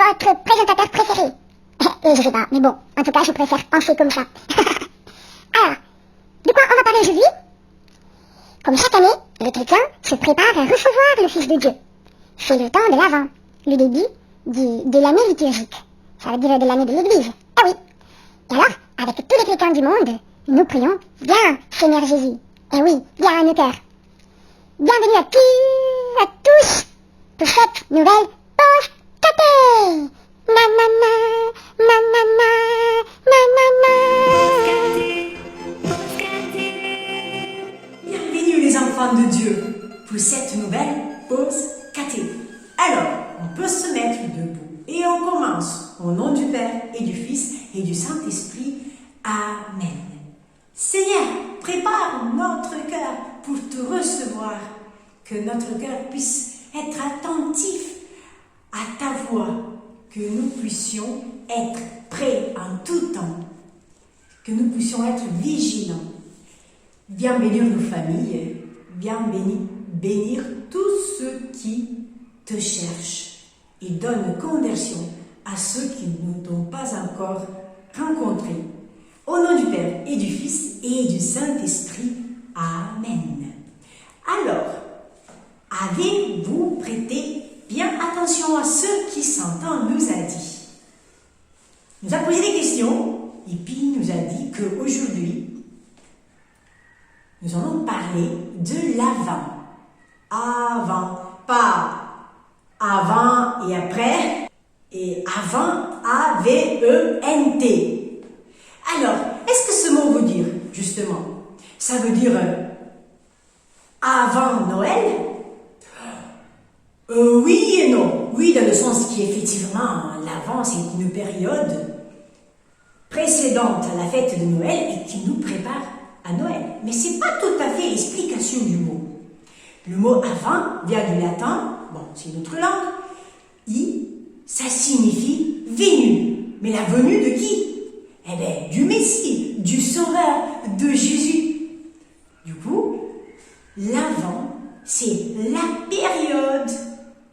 votre présentateur préféré. Je sais pas, mais bon, en tout cas, je préfère penser comme ça. Alors, de quoi on va parler aujourd'hui? Comme chaque année, les chrétiens se préparent à recevoir le Fils de Dieu. C'est le temps de l'Avent, le début de l'année liturgique. Ça veut dire de l'année de l'Église. Ah oui. Et alors, avec tous les chrétiens du monde, nous prions, viens, Seigneur Jésus. Eh oui, viens à nos cœurs. Bienvenue à tous pour cette nouvelle pause catée. Na na na, na na na, na na na. Bienvenue les enfants de Dieu pour cette nouvelle pause catée. Alors, on peut se mettre debout et on commence au nom du Père et du Fils et du Saint-Esprit. Amen. Seigneur, prépare notre cœur pour te recevoir, que notre cœur puisse être attentif à ta voix, que nous puissions être prêts en tout temps, que nous puissions être vigilants. Viens bénir nos familles, viens bénir tous ceux qui te cherchent et donne conversion à ceux qui ne t'ont pas encore rencontrés. Au nom du Père et du Fils et du Saint-Esprit. Amen. Alors, avez-vous prêté bien attention à ce qui Satan nous a dit? Il nous a posé des questions et puis il nous a dit qu'aujourd'hui, nous allons parler de l'avant. Avant, pas avant et après, et avant, A-V-E-N-T. Alors, est-ce que ce mot veut dire, justement, ça veut dire avant Noël? Oui et non. Oui, dans le sens qu'effectivement, l'avant, c'est une période précédente à la fête de Noël et qui nous prépare à Noël. Mais ce n'est pas tout à fait l'explication du mot. Le mot avant vient du latin, bon, c'est une autre langue, ça signifie venue. Mais la venue de qui? Eh bien, du Messie, du Sauveur, de Jésus. Du coup, l'Avent, c'est la période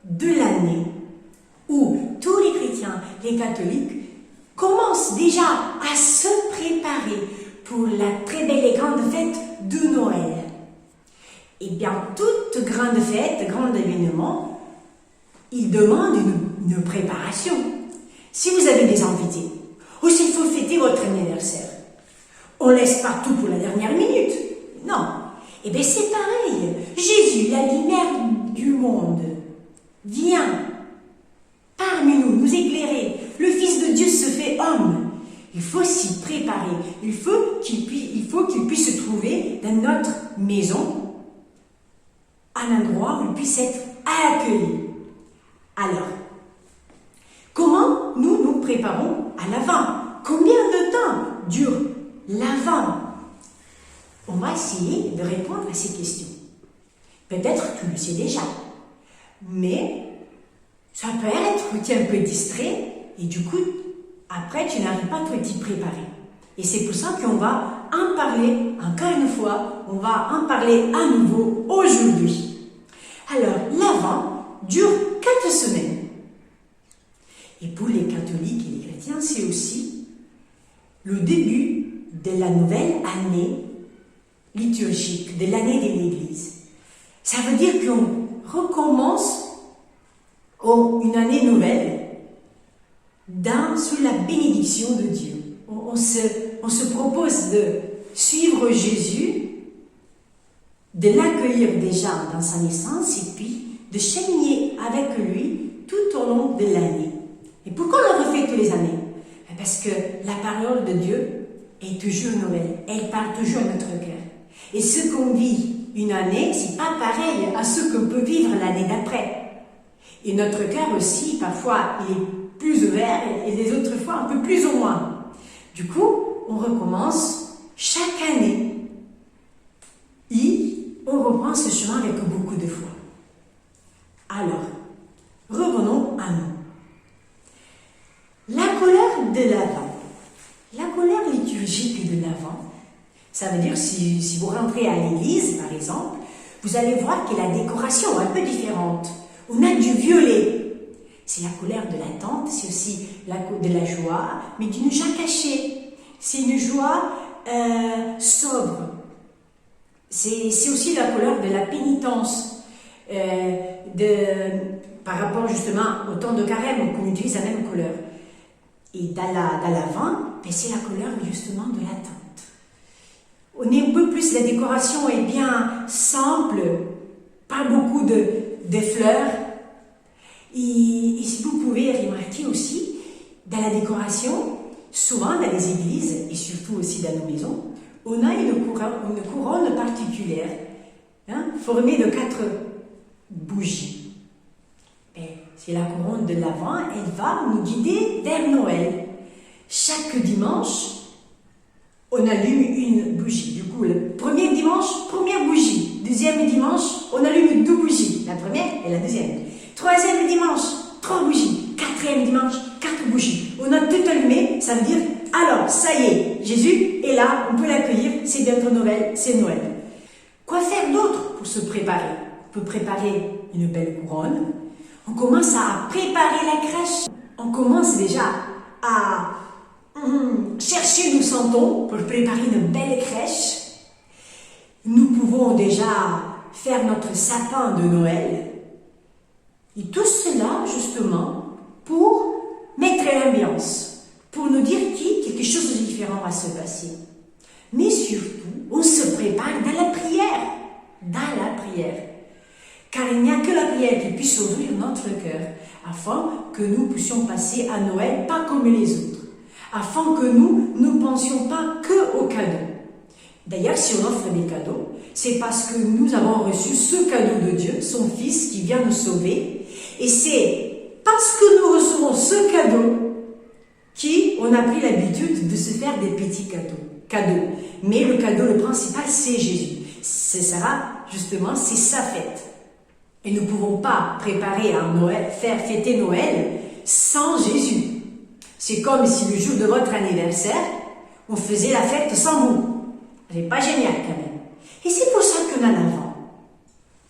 de l'année où tous les chrétiens, les catholiques, commencent déjà à se préparer pour la très belle et grande fête de Noël. Eh bien, toute grande fête, grand événement, il demande une préparation. Si vous avez des invités, ou s'il faut fêter votre anniversaire, on laisse pas tout pour la dernière minute. Non. Eh bien, c'est pareil. Jésus, la lumière du monde, vient parmi nous, nous éclairer. Le Fils de Dieu se fait homme. Il faut s'y préparer. Il faut qu'il puisse se trouver dans notre maison, à un endroit où il puisse être accueilli. Alors, comment nous nous préparons à l'Avent? Combien de temps dure l'Avent? On va essayer de répondre à ces questions. Peut-être que tu le sais déjà, mais ça peut être que tu es un peu distrait et du coup, après, tu n'arrives pas à t'y préparer. Et c'est pour ça qu'on va en parler encore une fois, on va en parler à nouveau aujourd'hui. Alors, l'Avent dure 4 semaines. Et pour les catholiques et les chrétiens, c'est aussi le début de la nouvelle année liturgique, de l'année de l'Église. Ça veut dire qu'on recommence une année nouvelle sous la bénédiction de Dieu. On se propose de suivre Jésus, de l'accueillir déjà dans sa naissance et puis de cheminer avec lui tout au long de l'année. Et pourquoi on le refait tous les années? Parce que la parole de Dieu est toujours nouvelle. Elle parle toujours à notre cœur. Et ce qu'on vit une année, c'est pas pareil à ce qu'on peut vivre l'année d'après. Et notre cœur aussi, parfois, il est plus ouvert et les autres fois un peu plus ou moins. Du coup, on recommence chaque année. Et on reprend ce chemin avec beaucoup de foi. Alors, revenons à nous. La couleur de l'Avent. La couleur liturgique de l'Avent, ça veut dire si vous rentrez à l'église, par exemple, vous allez voir que la décoration est un peu différente. On a du violet. C'est la colère de l'attente, c'est aussi de la joie, mais d'une joie cachée. C'est une joie sobre. C'est aussi la colère de la pénitence, par rapport justement au temps de carême qu'on utilise la même couleur. Et dans l'avant, c'est la couleur justement de l'attente. On est un peu plus, la décoration est bien simple, pas beaucoup de fleurs. Et si vous pouvez remarquer aussi, dans la décoration, souvent dans les églises, et surtout aussi dans nos maisons, on a une couronne particulière, formée de 4 bougies. C'est la couronne de l'Avent, elle va nous guider vers Noël. Chaque dimanche, on allume une bougie. Du coup, le premier dimanche, première bougie. Deuxième dimanche, on allume 2 bougies. La première et la deuxième. Troisième dimanche, 3 bougies. Quatrième dimanche, 4 bougies. On a tout allumé, ça veut dire, alors, ça y est, Jésus est là, on peut l'accueillir, c'est bientôt Noël, c'est Noël. Quoi faire d'autre pour se préparer? On peut préparer une belle couronne. On commence à préparer la crèche. On commence déjà à chercher nos santons pour préparer une belle crèche. Nous pouvons déjà faire notre sapin de Noël. Et tout cela, justement, pour mettre l'ambiance, pour nous dire quelque chose de différent va se passer. Mais surtout, on se prépare dans la prière. Dans la prière. Car il n'y a que la prière qui puisse ouvrir notre cœur, afin que nous puissions passer à Noël pas comme les autres, afin que nous ne pensions pas que aux cadeaux. D'ailleurs, si on offre des cadeaux, c'est parce que nous avons reçu ce cadeau de Dieu, son Fils qui vient nous sauver, et c'est parce que nous recevons ce cadeau qu'on a pris l'habitude de se faire des petits cadeaux. Mais le cadeau, le principal, c'est Jésus. Ce sera justement, c'est sa fête. Et nous ne pouvons pas préparer un Noël, faire fêter Noël sans Jésus. C'est comme si le jour de votre anniversaire, on faisait la fête sans vous. C'est pas génial quand même. Et c'est pour ça qu'on a l'Avent.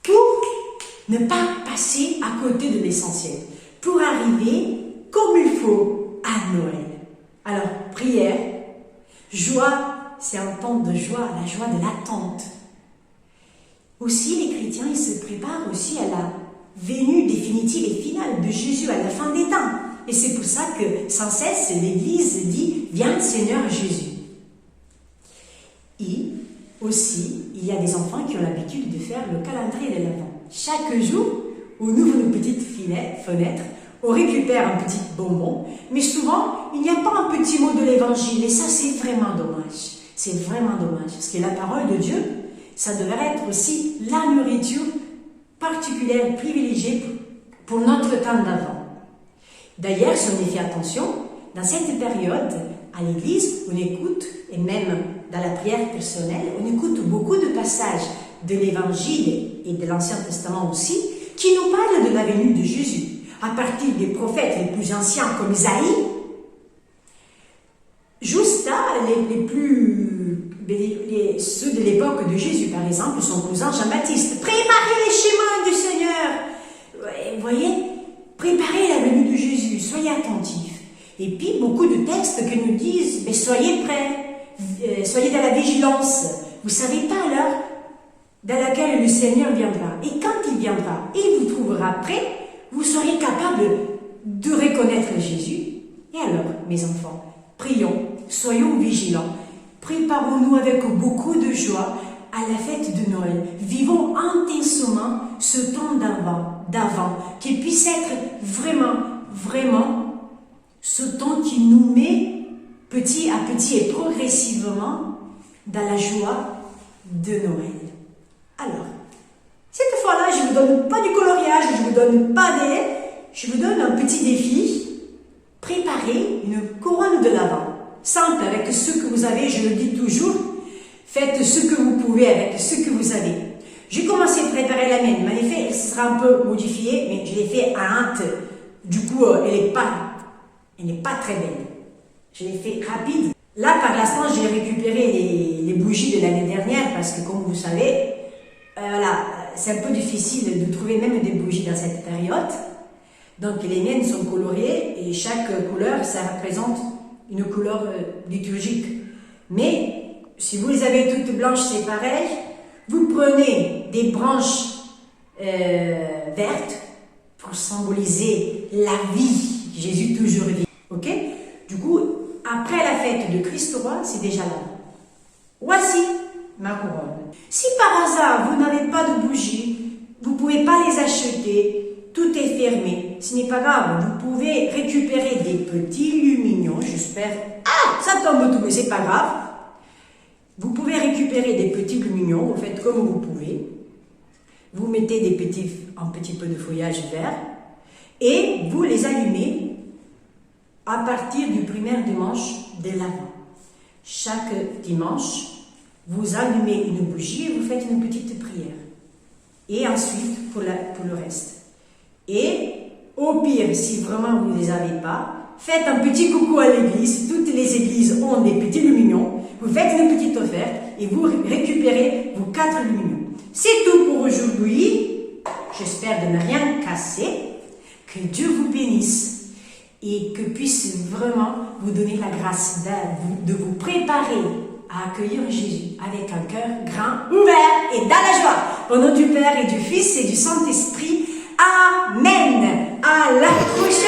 Pour ne pas passer à côté de l'essentiel. Pour arriver comme il faut à Noël. Alors, prière, joie, c'est un temps de joie, la joie de l'attente. Aussi, les chrétiens, ils se préparent aussi à la venue définitive et finale de Jésus à la fin des temps. Et c'est pour ça que, sans cesse, l'Église dit « Viens, Seigneur Jésus ». Et aussi, il y a des enfants qui ont l'habitude de faire le calendrier de l'Avent. Chaque jour, on ouvre une petite fenêtre, on récupère un petit bonbon, mais souvent, il n'y a pas un petit mot de l'Évangile. Et ça, c'est vraiment dommage. C'est vraiment dommage. Parce que la parole de Dieu, ça devrait être aussi la nourriture particulière, privilégiée pour notre temps d'Avent. D'ailleurs, si on y fait attention, dans cette période, à l'église, on écoute, et même dans la prière personnelle, on écoute beaucoup de passages de l'Évangile et de l'Ancien Testament aussi, qui nous parlent de la venue de Jésus, à partir des prophètes les plus anciens comme Isaïe, jusqu'à ceux de l'époque de Jésus, par exemple, son cousin Jean-Baptiste. Préparez les chemins du Seigneur. Vous voyez, préparez la venue de Jésus, soyez attentifs. Et puis, beaucoup de textes qui nous disent, mais soyez prêts, soyez dans la vigilance. Vous ne savez pas l'heure dans laquelle le Seigneur viendra. Et quand il viendra, il vous trouvera prêt, vous serez capable de reconnaître Jésus. Et alors, mes enfants, prions, soyons vigilants. Préparons-nous avec beaucoup de joie à la fête de Noël. Vivons intensément ce temps d'avant, qui puisse être vraiment ce temps qui nous met petit à petit et progressivement dans la joie de Noël. Alors, cette fois-là, je ne vous donne pas du coloriage, je vous donne un petit défi. Préparez une couronne de l'Avent. Simple, avec ce que vous avez, je le dis toujours, faites ce que vous pouvez avec ce que vous avez. J'ai commencé à préparer la mienne, mais en effet, elle sera un peu modifiée, mais je l'ai fait à hâte. Du coup, elle n'est pas très belle. Je l'ai fait rapide. Là, par l'instant, j'ai récupéré les bougies de l'année dernière, parce que comme vous savez, voilà, c'est un peu difficile de trouver même des bougies dans cette période. Donc les miennes sont colorées et chaque couleur, ça représente une couleur liturgique. Mais si vous les avez toutes blanches, c'est pareil. Vous prenez des branches vertes pour symboliser la vie. Jésus toujours vit. Ok? Du coup, après la fête de Christ roi, c'est déjà là. Voici ma couronne. Si par hasard vous n'avez pas de bougies, vous ne pouvez pas les acheter, tout est fermé, ce n'est pas grave, vous pouvez récupérer des petits lumignons, j'espère. Ah, ça tombe tout, mais c'est pas grave. Vous pouvez récupérer des petits lumignons, vous faites comme vous pouvez. Vous mettez un petit peu de feuillage vert et vous les allumez à partir du premier dimanche de l'Avent. Chaque dimanche, vous allumez une bougie et vous faites une petite prière. Et ensuite, pour le reste. Et au pire, si vraiment vous ne les avez pas, faites un petit coucou à l'église. Toutes les églises ont des petits lumignons. Vous faites une petite offerte et vous récupérez vos 4 lumignons. C'est tout pour aujourd'hui. J'espère de ne rien casser. Que Dieu vous bénisse et que puisse vraiment vous donner la grâce de vous préparer à accueillir Jésus avec un cœur grand, ouvert et dans la joie. Au nom du Père et du Fils et du Saint-Esprit. Amen. À la prochaine.